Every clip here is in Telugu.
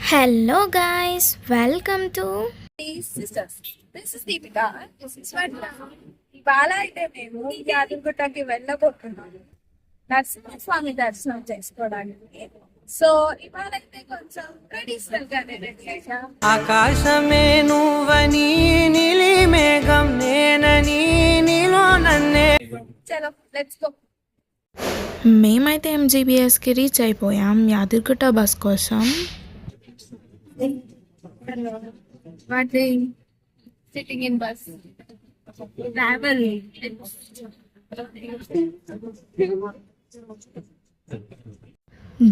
Hello guys, welcome to These sisters. This is Deepika. This is Swarna. ఇవాళ అయితే మేము యాదగిరిగుట్టకి వెళ్ళబోతున్నాము నరసింహస్వామి దర్శనం చేసుకోవడానికి. సో ఇవాళ అయితే కొంచెం ట్రెడిషనల్ గా చేసాం. ఆకాశమే నువ్వని నీలి మేఘం నేనని నీలో నన్నే. చలో లెట్స్ గో. మేమైతే ఎంజీబీఎస్కి రీచ్ అయిపోయాం యాదగిరిగుట్ట బస్ కోసం. What they sitting in bus. Travel.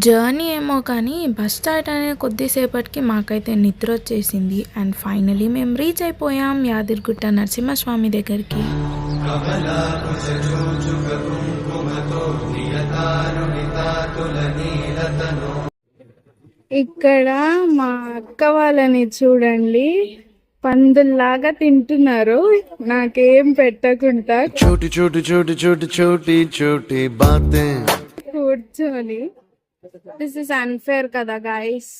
Journey ఏమో కానీ బస్ స్టార్ట్ అనే కొద్దిసేపటికి మాకైతే నిద్ర వచ్చేసింది. అండ్ ఫైనలీ మేము రీచ్ అయిపోయాం యాదగిరిగుట్ట నరసింహస్వామి దగ్గరికి. ఇక్కడ మా అక్క వాళ్ళని చూడండి, పందుల్లాగా తింటున్నారు నాకేం పెట్టకుండా छोटी छोटी छोटी छोटी छोटी छोटी बातें కూర్చొని. దిస్ ఇస్ అన్ఫేర్ కదా గైస్.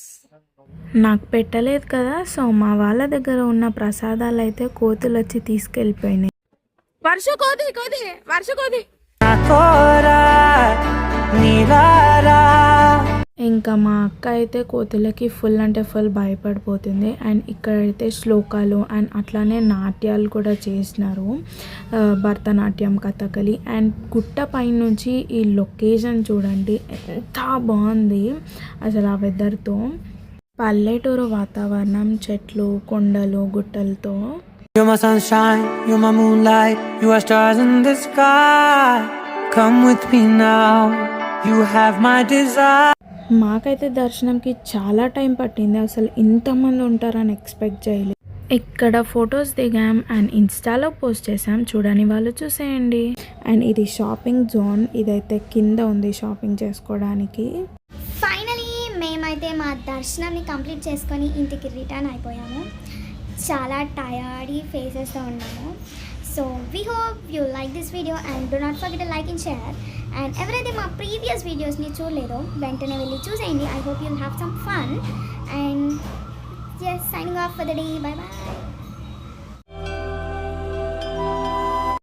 నాకు పెట్టలేదు కదా, సో మా వాళ్ళ దగ్గర ఉన్న ప్రసాదాలు అయితే కోతులు వచ్చి తీసుకెళ్ళిపోయినాయి. వర్ష కోది కోరా నీలారా. ఇంకా మా అక్క అయితే కోతులకి ఫుల్ అంటే ఫుల్ భయపడిపోతుంది. అండ్ ఇక్కడైతే శ్లోకాలు అండ్ అట్లానే నాట్యాలు కూడా చేసినారు, భరతనాట్యం, కథకళి. అండ్ గుట్ట పైన నుంచి ఈ లొకేషన్ చూడండి ఎంత బాగుంది అసలు. ఆ వెదర్తో పల్లెటూరు వాతావరణం, చెట్లు, కొండలు, గుట్టలతో. You're my sunshine, you're my moonlight, you are stars in the sky. Come with me now, you have my desire. మాకైతే దర్శనంకి చాలా టైం పట్టింది, అసలు ఇంతమంది ఉంటారని ఎక్స్పెక్ట్ చేయలేదు. ఇక్కడ ఫొటోస్ దిగాం అండ్ ఇన్స్టాలో పోస్ట్ చేసాం, చూడని వాళ్ళు చూసేయండి. అండ్ ఇది షాపింగ్ జోన్, ఇదైతే కింద ఉంది షాపింగ్ చేసుకోవడానికి. ఫైనలీ మేమైతే మా దర్శనాన్ని కంప్లీట్ చేసుకొని ఇంటికి రిటర్న్ అయిపోయాము. చాలా టయర్డ్ ఫేసెస్తో ఉన్నాము. So we hope you like this video and do not forget to like and share. And ఎవరైతే మా ప్రీవియస్ వీడియోస్ని చూడలేదో వెంటనే వెళ్ళి చూసేయండి. I hope you'll have some fun and just signing off for the day. Bye bye.